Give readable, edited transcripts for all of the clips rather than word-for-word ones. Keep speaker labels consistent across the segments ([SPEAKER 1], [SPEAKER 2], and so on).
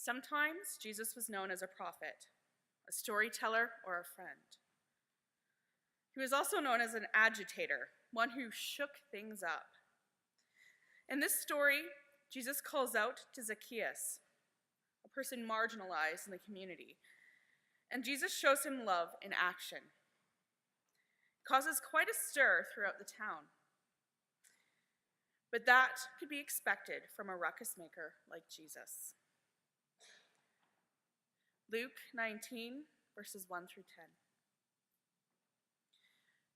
[SPEAKER 1] Sometimes Jesus was known as a prophet, a storyteller, or a friend. He was also known as an agitator, one who shook things up. In this story, Jesus calls out to Zacchaeus, a person marginalized in the community, and Jesus shows him love in action. It causes quite a stir throughout the town. But that could be expected from a ruckus maker like Jesus. Luke 19, verses 1 through 10.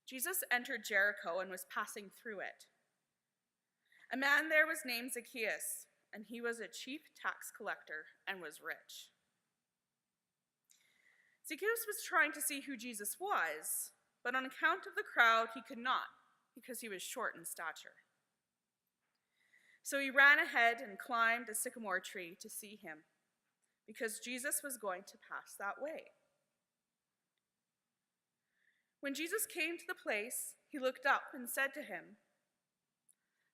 [SPEAKER 1] Jesus entered Jericho and was passing through it. A man there was named Zacchaeus, and he was a chief tax collector and was rich. Zacchaeus was trying to see who Jesus was, but on account of the crowd, he could not, because he was short in stature. So he ran ahead and climbed a sycamore tree to see him, because Jesus was going to pass that way. When Jesus came to the place, he looked up and said to him,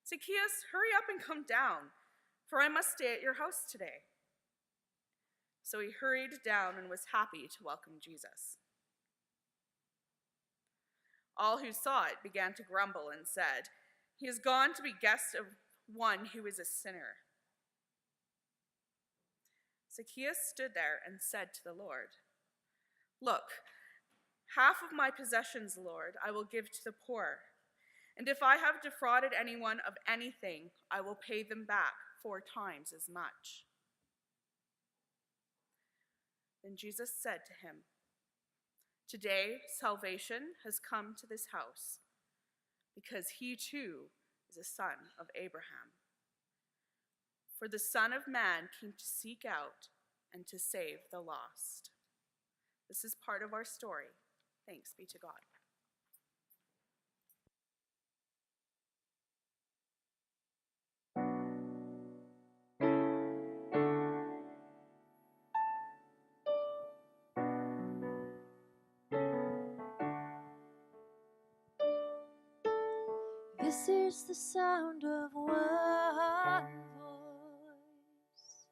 [SPEAKER 1] "Zacchaeus, hurry up and come down, for I must stay at your house today." So he hurried down and was happy to welcome Jesus. All who saw it began to grumble and said, "He has gone to be guest of one who is a sinner." Zacchaeus stood there and said to the Lord, "Look, half of my possessions, Lord, I will give to the poor. And if I have defrauded anyone of anything, I will pay them back 4 times as much." Then Jesus said to him, "Today salvation has come to this house, because he too is a son of Abraham. For the Son of Man came to seek out and to save the lost." This is part of our story. Thanks be to God.
[SPEAKER 2] This is the sound of one voice,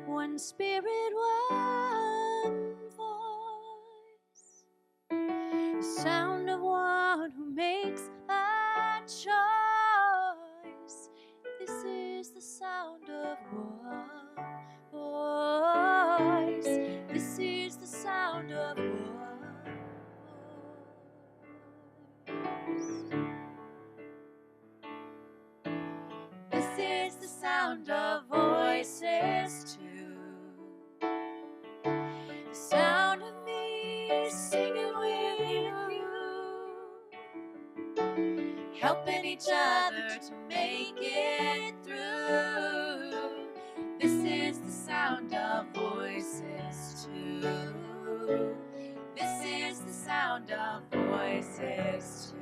[SPEAKER 2] one spirit, one voice, the sound of one who makes a choice. This is the sound of one voice. This is the sound of one voice. This is the sound of voices too. The sound of me singing with you, helping each other to make it through. This is the sound of voices too. This is the sound of voices too.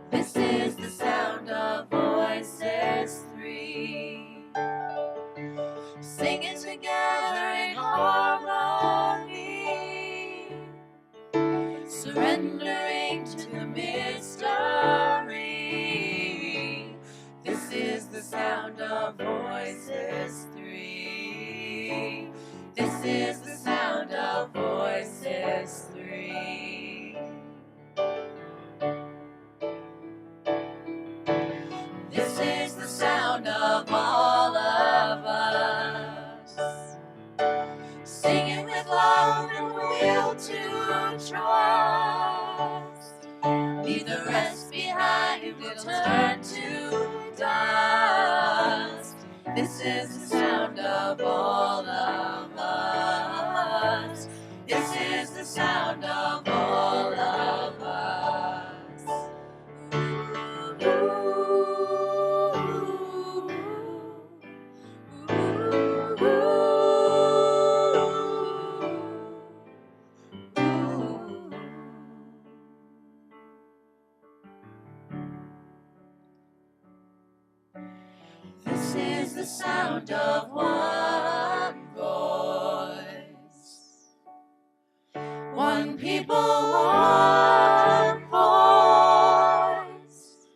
[SPEAKER 2] This is the sound of voices 3, singing together in harmony, surrendering to the mystery. This is the sound of voices 3. This is the sound of voices 3. This is the sound of all of us, singing with love and will to trust. Leave the rest behind, we'll turn to dust. This is the sound of all of us. This is the sound of all of us. This is the sound of one voice, one people, one voice,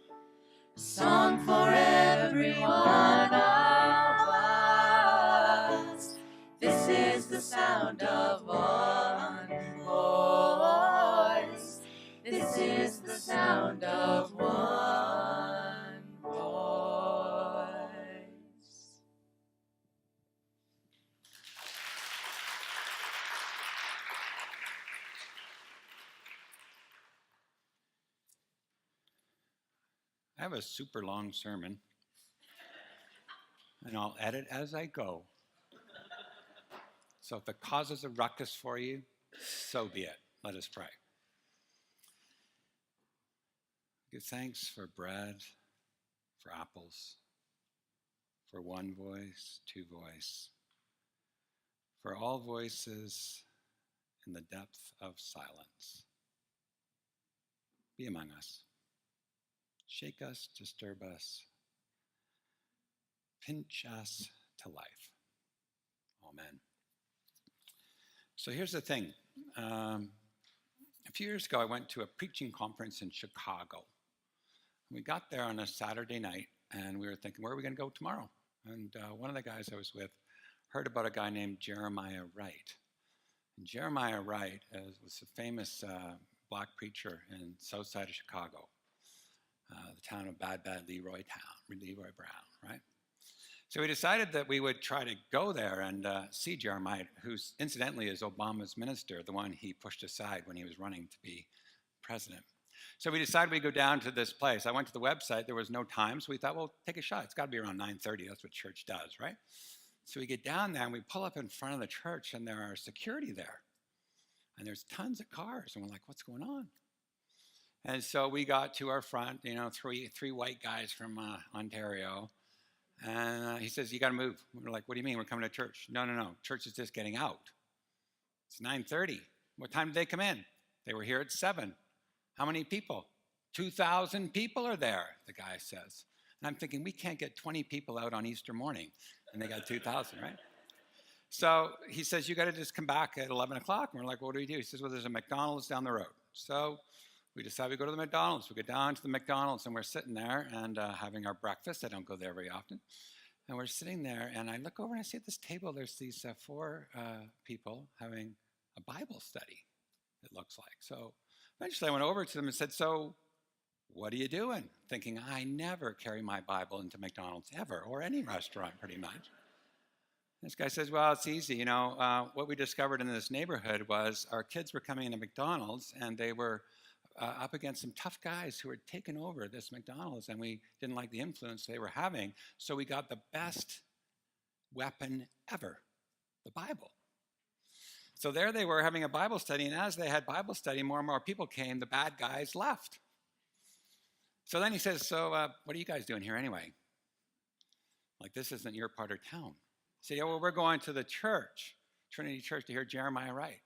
[SPEAKER 3] I have a super long sermon, and I'll edit as I go. So if it causes a ruckus for you, so be it. Let us pray. Give thanks for bread, for apples, for one voice, two voice, for all voices in the depth of silence. Be among us. Shake us, disturb us, pinch us to life. Amen. So here's the thing. A few years ago, I went to a preaching conference in Chicago. We got there on a Saturday night, and we were thinking, where are we going to go tomorrow? And one of the guys I was with heard about a guy named Jeremiah Wright. And Jeremiah Wright was a famous black preacher in south side of Chicago, the town of Bad Leroy Brown, right? So we decided that we would try to go there and see Jeremiah, who incidentally is Obama's minister, the one he pushed aside when he was running to be president. So we decided we'd go down to this place. I went to the website. There was no time, so we thought, well, take a shot. It's got to be around 9:30. That's what church does, right? So we get down there, and we pull up in front of the church, and there are security there. And there's tons of cars, and we're like, what's going on? And so we got to our front, three white guys from Ontario. And he says, you got to move. We're like, what do you mean? We're coming to church. No. Church is just getting out. It's 9:30. What time did they come in? They were here at 7. How many people? 2,000 people are there, the guy says. And I'm thinking, we can't get 20 people out on Easter morning. And they got 2,000, right? So he says, you got to just come back at 11 o'clock. And we're like, what do we do? He says, well, there's a McDonald's down the road. So we decide we go to the McDonald's. We go down to the McDonald's, and we're sitting there and having our breakfast. I don't go there very often. And we're sitting there, and I look over and I see at this table, there's these 4 people having a Bible study, it looks like. So eventually I went over to them and said, so what are you doing? Thinking, I never carry my Bible into McDonald's ever, or any restaurant pretty much. This guy says, well, it's easy. What we discovered in this neighborhood was our kids were coming into McDonald's, and they were up against some tough guys who had taken over this McDonald's, and we didn't like the influence they were having, so we got the best weapon ever, the Bible. So there they were having a Bible study, and as they had Bible study, more and more people came, the bad guys left. So then he says, so what are you guys doing here anyway? Like, this isn't your part of town. He said, yeah, well, we're going to the church, Trinity Church, to hear Jeremiah Wright.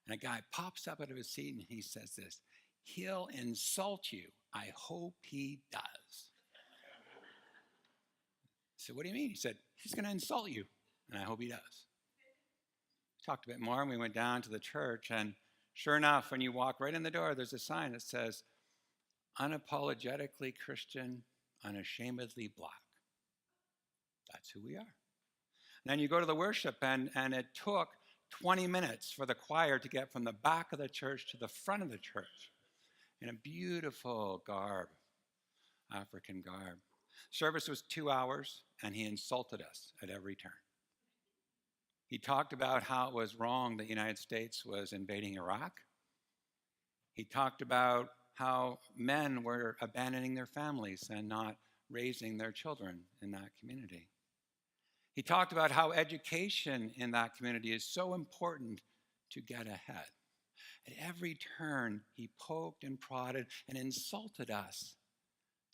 [SPEAKER 3] And a guy pops up out of his seat, and he says this, he'll insult you. I hope he does. I said, what do you mean? He said, he's going to insult you, and I hope he does. Talked a bit more, and we went down to the church, and sure enough, when you walk right in the door, there's a sign that says, unapologetically Christian, unashamedly black. That's who we are. And then you go to the worship, and it took 20 minutes for the choir to get from the back of the church to the front of the church in a beautiful garb, African garb. Service was 2 hours, and he insulted us at every turn. He talked about how it was wrong that the United States was invading Iraq. He talked about how men were abandoning their families and not raising their children in that community. He talked about how education in that community is so important to get ahead. At every turn, he poked and prodded and insulted us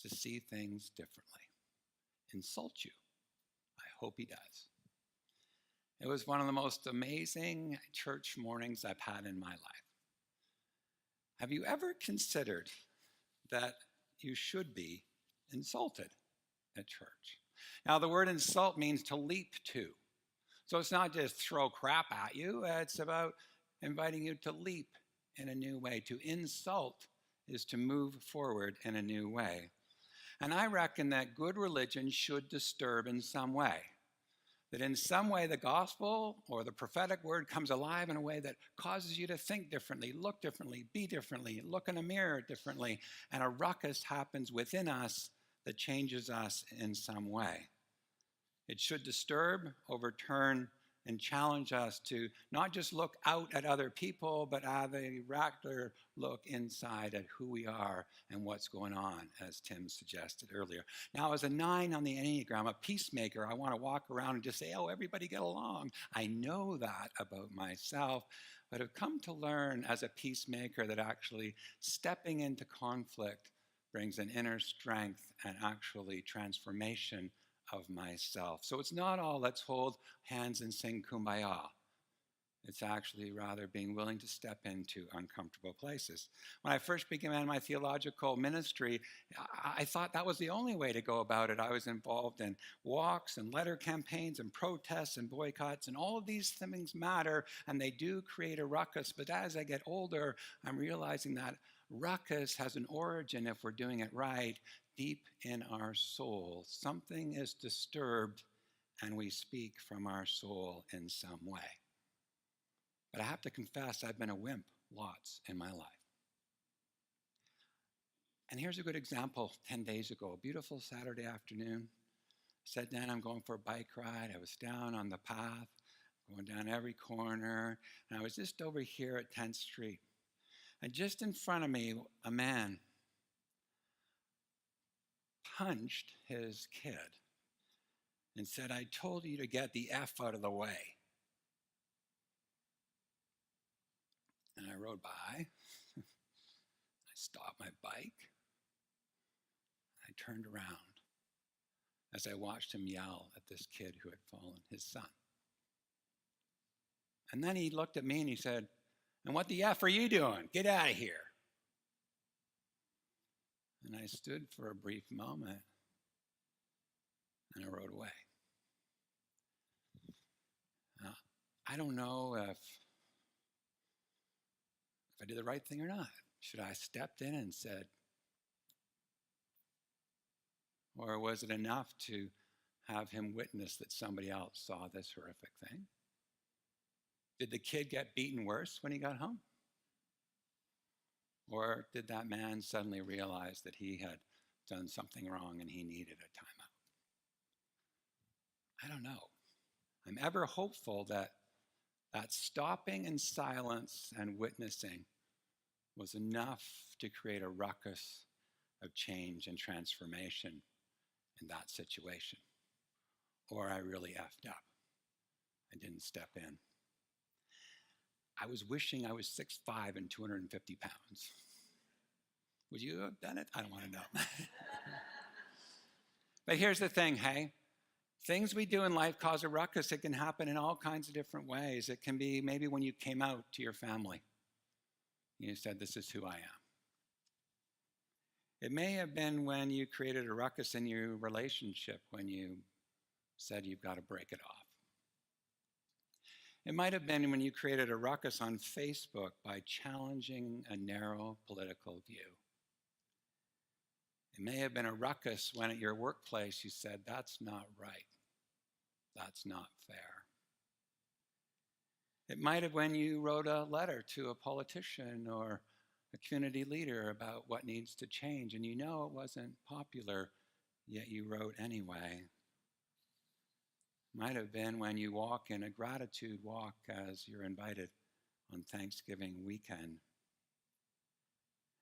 [SPEAKER 3] to see things differently. Insult you. I hope he does. It was one of the most amazing church mornings I've had in my life. Have you ever considered that you should be insulted at church? Now, the word insult means to leap to. So it's not just throw crap at you. It's about inviting you to leap in a new way. To insult is to move forward in a new way. And I reckon that good religion should disturb in some way. That in some way the gospel or the prophetic word comes alive in a way that causes you to think differently, look differently, be differently, look in a mirror differently, and a ruckus happens within us that changes us in some way. It should disturb, overturn, and challenge us to not just look out at other people, but have a regular look inside at who we are and what's going on, as Tim suggested earlier. Now, as a 9 on the Enneagram, a peacemaker, I want to walk around and just say, oh, everybody get along. I know that about myself, but I've come to learn as a peacemaker that actually stepping into conflict brings an inner strength and actually transformation of myself. So it's not all let's hold hands and sing kumbaya. It's actually rather being willing to step into uncomfortable places. When I first began my theological ministry, I thought that was the only way to go about it. I was involved in walks and letter campaigns and protests and boycotts, and all of these things matter, and they do create a ruckus. But as I get older, I'm realizing that ruckus has an origin, if we're doing it right, deep in our soul. Something is disturbed, and we speak from our soul in some way. But I have to confess, I've been a wimp lots in my life. And here's a good example 10 days ago, a beautiful Saturday afternoon. I said, Dan, I'm going for a bike ride. I was down on the path, going down every corner, and I was just over here at 10th Street. And just in front of me, a man punched his kid and said, I told you to get the F out of the way. And I rode by. I stopped my bike. I turned around as I watched him yell at this kid who had fallen, his son. And then he looked at me and he said, and what the F are you doing? Get out of here. And I stood for a brief moment and I rode away. I don't know if I did the right thing or not. Should I have stepped in and said, or was it enough to have him witness that somebody else saw this horrific thing? Did the kid get beaten worse when he got home? Or did that man suddenly realize that he had done something wrong and he needed a timeout? I don't know. I'm ever hopeful that stopping in silence and witnessing was enough to create a ruckus of change and transformation in that situation. Or I really effed up. I didn't step in. I was wishing I was 6'5" and 250 pounds. Would you have done it? I don't want to know. But here's the thing, hey. Things we do in life cause a ruckus. It can happen in all kinds of different ways. It can be maybe when you came out to your family. You said, this is who I am. It may have been when you created a ruckus in your relationship, when you said you've got to break it off. It might have been when you created a ruckus on Facebook by challenging a narrow political view. It may have been a ruckus when at your workplace you said, that's not right. That's not fair. It might have when you wrote a letter to a politician or a community leader about what needs to change, and you know it wasn't popular, yet you wrote anyway. Might have been when you walk in a gratitude walk as you're invited on Thanksgiving weekend.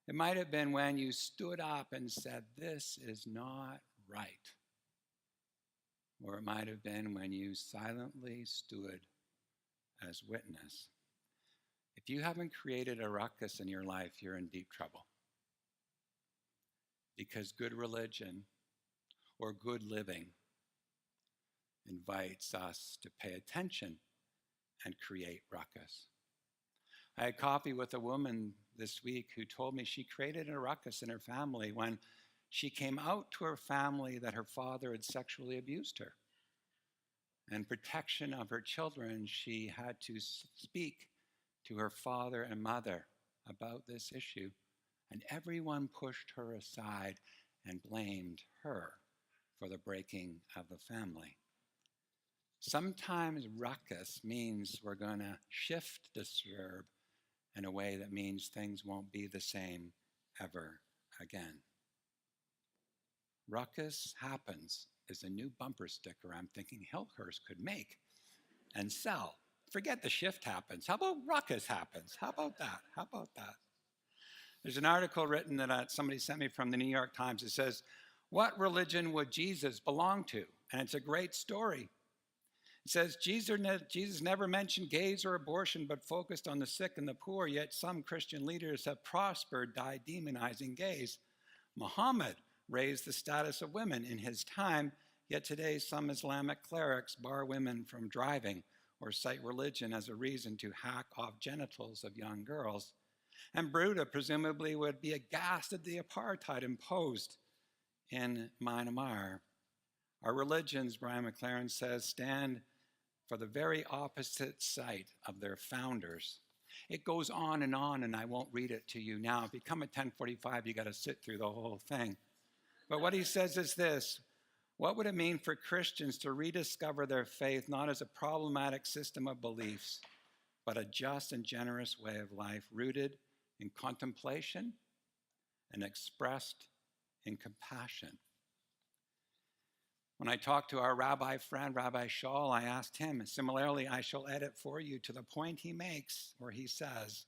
[SPEAKER 3] It might have been when you stood up and said, this is not right. Or it might have been when you silently stood as witness. If you haven't created a ruckus in your life, you're in deep trouble. Because good religion or good living invites us to pay attention and create ruckus. I had coffee with a woman this week who told me she created a ruckus in her family when she came out to her family that her father had sexually abused her. In protection of her children, she had to speak to her father and mother about this issue, and everyone pushed her aside and blamed her for the breaking of the family. Sometimes ruckus means we're going to shift the verb in a way that means things won't be the same ever again. Ruckus happens is a new bumper sticker I'm thinking Hillhurst could make. and sell. Forget the shift happens. How about ruckus happens? How about that? How about that? There's an article written that somebody sent me from the New York Times. It says, "What religion would Jesus belong to?" And it's a great story. It says, Jesus never mentioned gays or abortion, but focused on the sick and the poor, yet some Christian leaders have prospered by demonizing gays. Muhammad raised the status of women in his time, yet today some Islamic clerics bar women from driving or cite religion as a reason to hack off genitals of young girls. And Buddha presumably would be aghast at the apartheid imposed in Myanmar. Our religions, Brian McLaren says, stand for the very opposite side of their founders. It goes on, and I won't read it to you now. If you come at 10:45, you got to sit through the whole thing. But what he says is this: what would it mean for Christians to rediscover their faith not as a problematic system of beliefs, but a just and generous way of life rooted in contemplation and expressed in compassion? When I talked to our rabbi friend, Rabbi Shaul, I asked him, and similarly, I shall edit for you to the point he makes, where he says,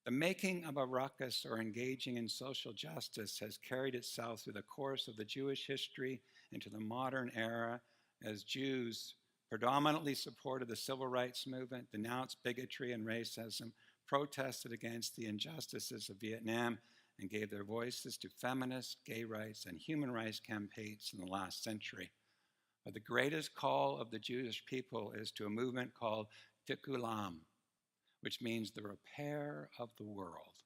[SPEAKER 3] the making of a ruckus or engaging in social justice has carried itself through the course of the Jewish history into the modern era as Jews predominantly supported the civil rights movement, denounced bigotry and racism, protested against the injustices of Vietnam, and gave their voices to feminist, gay rights, and human rights campaigns in the last century. But the greatest call of the Jewish people is to a movement called Tikkun Olam, which means the repair of the world.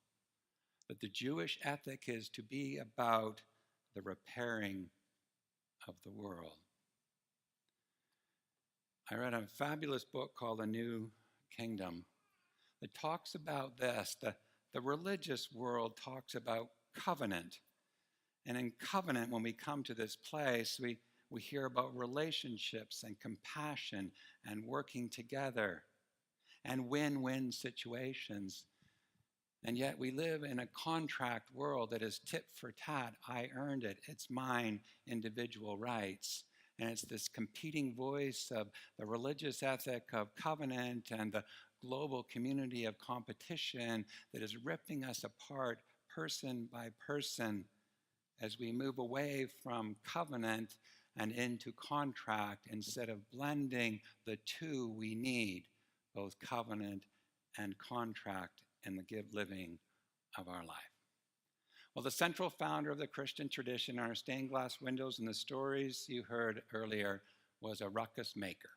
[SPEAKER 3] That the Jewish ethic is to be about the repairing of the world. I read a fabulous book called A New Kingdom that talks about this. The religious world talks about covenant. And in covenant, when we come to this place, we hear about relationships and compassion and working together and win-win situations. And yet we live in a contract world that is tit for tat. I earned it. It's mine, individual rights. And it's this competing voice of the religious ethic of covenant and the global community of competition that is ripping us apart person by person as we move away from covenant and into contract instead of blending the two we need, both covenant and contract, in the living of our life. Well, the central founder of the Christian tradition, our stained glass windows and the stories you heard earlier, was a ruckus maker.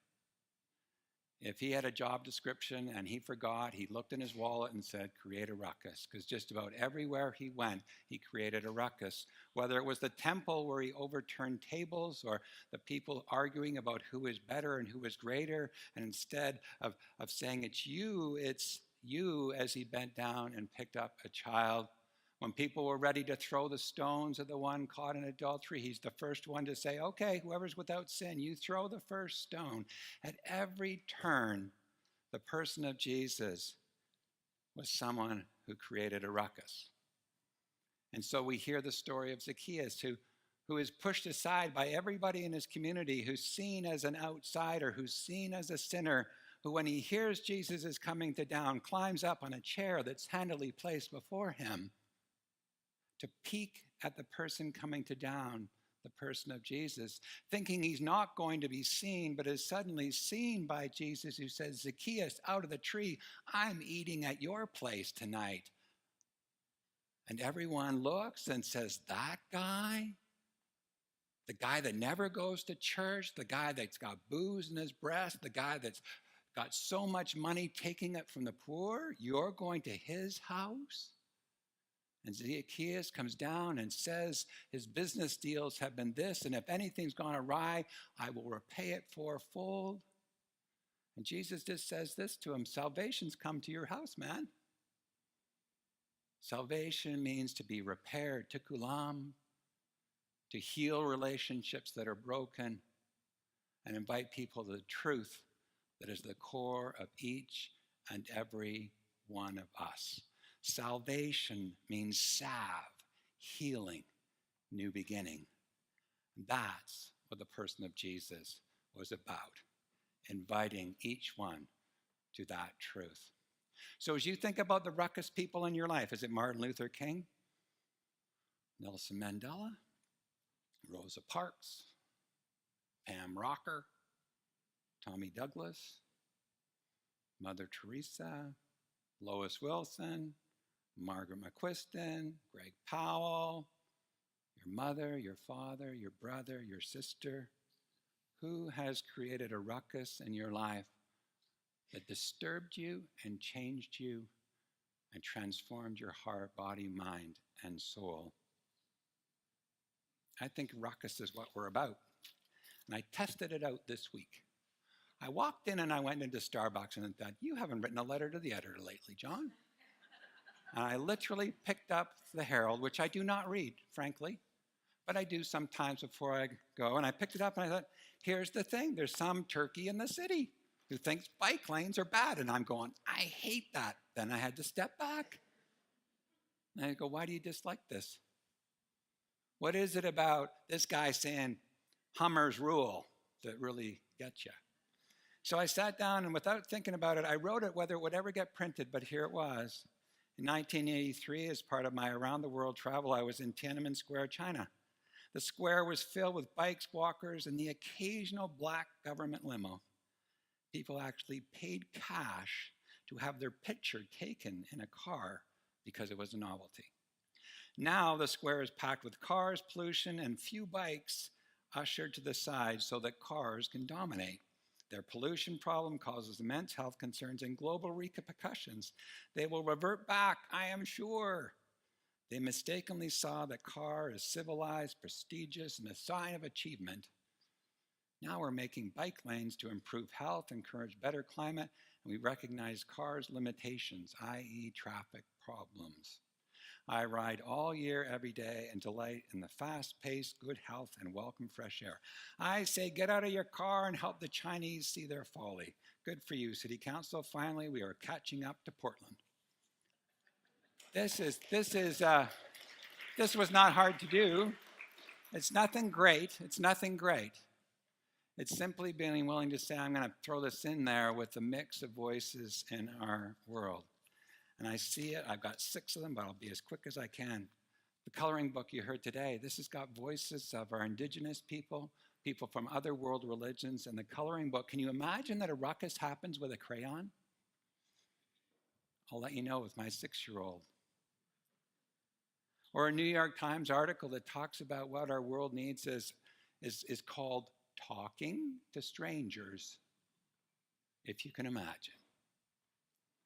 [SPEAKER 3] If he had a job description and he forgot, he looked in his wallet and said, create a ruckus, because just about everywhere he went, he created a ruckus. Whether it was the temple where he overturned tables or the people arguing about who is better and who is greater, and instead of saying it's you as he bent down and picked up a child. When people were ready to throw the stones at the one caught in adultery, he's the first one to say, okay, whoever's without sin, you throw the first stone. At every turn, the person of Jesus was someone who created a ruckus. And so we hear the story of Zacchaeus, who is pushed aside by everybody in his community, who's seen as an outsider, who's seen as a sinner, who when he hears Jesus is coming to town, climbs up on a chair that's handily placed before him to peek at the person coming to down, the person of Jesus, thinking he's not going to be seen, but is suddenly seen by Jesus, who says, Zacchaeus, out of the tree, I'm eating at your place tonight. And everyone looks and says, that guy? The guy that never goes to church, the guy that's got booze in his breast, the guy that's got so much money taking it from the poor, you're going to his house? And Zacchaeus comes down and says his business deals have been this, and if anything's gone awry, I will repay it fourfold. And Jesus just says this to him: salvation's come to your house, man. Salvation means to be repaired, tikkun olam, to heal relationships that are broken, and invite people to the truth that is the core of each and every one of us. Salvation means salve, healing, new beginning. That's what the person of Jesus was about. inviting each one to that truth. So as you think about the ruckus people in your life, is it Martin Luther King, Nelson Mandela, Rosa Parks, Pam Rocker, Tommy Douglas, Mother Teresa, Lois Wilson, Margaret McQuiston, Greg Powell, your mother, your father, your brother, your sister? Who has created a ruckus in your life that disturbed you and changed you and transformed your heart, body, mind, and soul? I think ruckus is what we're about. And I tested it out this week. I walked in and I went into Starbucks and I thought, you haven't written a letter to the editor lately, John. And I literally picked up the Herald, which I do not read, frankly, but I do sometimes before I go. And I picked it up and I thought, here's the thing. There's some turkey in the city who thinks bike lanes are bad. And I'm going, I hate that. Then I had to step back. And I go, why do you dislike this? What is it about this guy saying Hummers rule that really gets you? So I sat down and without thinking about it, I wrote it whether it would ever get printed, but here it was. In 1983, as part of my around the world travel, I was in Tiananmen Square, China. The square was filled with bikes, walkers, and the occasional black government limo. People actually paid cash to have their picture taken in a car because it was a novelty. Now the square is packed with cars, pollution, and few bikes ushered to the side so that cars can dominate. Their pollution problem causes immense health concerns and global repercussions. They will revert back, I am sure. They mistakenly saw the car as civilized, prestigious, and a sign of achievement. Now we're making bike lanes to improve health, encourage better climate, and we recognize cars' limitations, i.e. traffic problems. I ride all year, every day, and delight in the fast-paced, good health, and welcome fresh air. I say, get out of your car and help the Chinese see their folly. Good for you, City Council. Finally, we are catching up to Portland. This was not hard to do. It's nothing great. It's nothing great. It's simply being willing to say, I'm going to throw this in there with the mix of voices in our world. And I see it. I've got 6 of them, but I'll be as quick as I can. The coloring book you heard today, this has got voices of our indigenous people, people from other world religions, and the coloring book. Can you imagine that a ruckus happens with a crayon? I'll let you know with my 6-year-old. Or a New York Times article that talks about what our world needs is called talking to strangers, if you can imagine.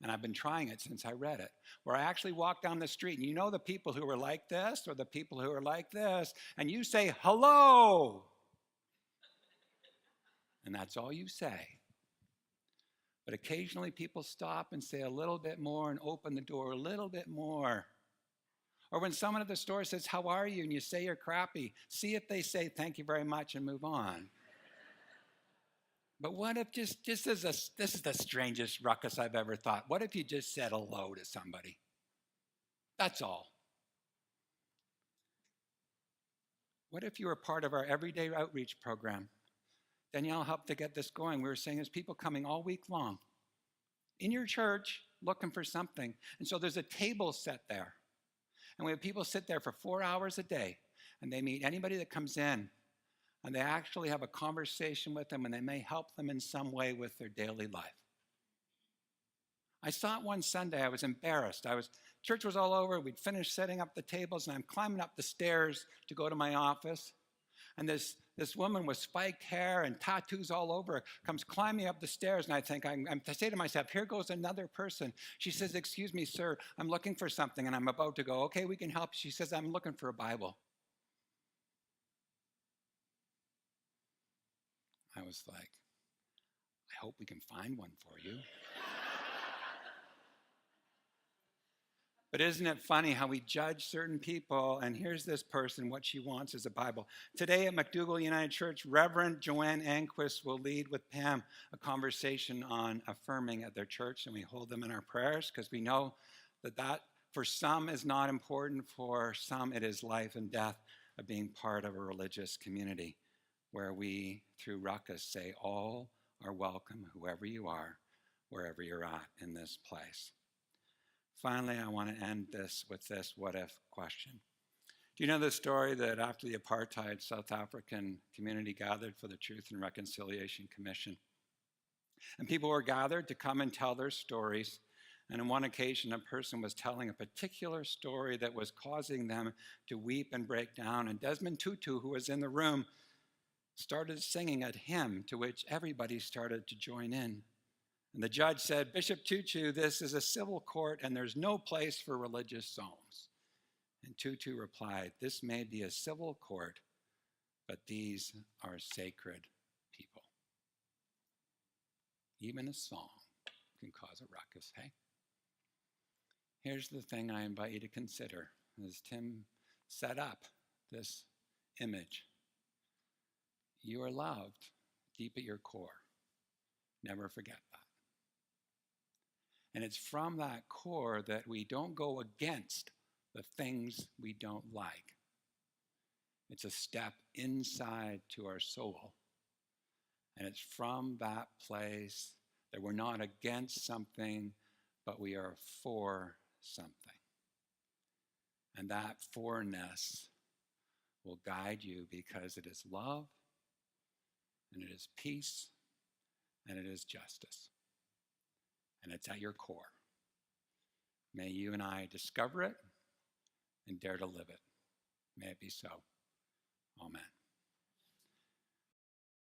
[SPEAKER 3] And I've been trying it since I read it, where I actually walk down the street, and you know the people who are like this or the people who are like this, and you say, hello. And that's all you say. But occasionally people stop and say a little bit more and open the door a little bit more. Or when someone at the store says, how are you? And you say you're crappy, see if they say thank you very much and move on. But what if this is the strangest ruckus I've ever thought. What if you just said hello to somebody? That's all. What if you were part of our everyday outreach program? Danielle helped to get this going. We were saying there's people coming all week long in your church looking for something. And so there's a table set there. And we have people sit there for 4 hours a day. And they meet anybody that comes in. And they actually have a conversation with them, and they may help them in some way with their daily life. I saw it one Sunday. I was embarrassed. Church was all over. We'd finished setting up the tables, and I'm climbing up the stairs to go to my office. And this woman with spiked hair and tattoos all over her comes climbing up the stairs, and I think, I say to myself, here goes another person. She says, excuse me, sir, I'm looking for something, and I'm about to go, okay, we can help. She says, I'm looking for a Bible. I was like, I hope we can find one for you. But isn't it funny how we judge certain people? And here's this person, what she wants is a Bible. Today at McDougall United Church, Reverend Joanne Anquist will lead with Pam a conversation on affirming at their church, and we hold them in our prayers because we know that for some is not important. For some, it is life and death of being part of a religious community, where we, through Ruckus, say all are welcome, whoever you are, wherever you're at in this place. Finally, I want to end this with this what-if question. Do you know the story that after the apartheid South African community gathered for the Truth and Reconciliation Commission? And people were gathered to come and tell their stories. And on one occasion, a person was telling a particular story that was causing them to weep and break down. And Desmond Tutu, who was in the room, started singing a hymn to which everybody started to join in. And the judge said, "Bishop Tutu, this is a civil court and there's no place for religious songs." And Tutu replied, "This may be a civil court, but these are sacred people." Even a song can cause a ruckus, hey? Here's the thing I invite you to consider as Tim set up this image. You are loved deep at your core. Never forget that. And it's from that core that we don't go against the things we don't like. It's a step inside to our soul. And it's from that place that we're not against something, but we are for something. And that forness will guide you because it is love, and it is peace, and it is justice. And it's at your core. May you and I discover it and dare to live it. May it be so. Amen.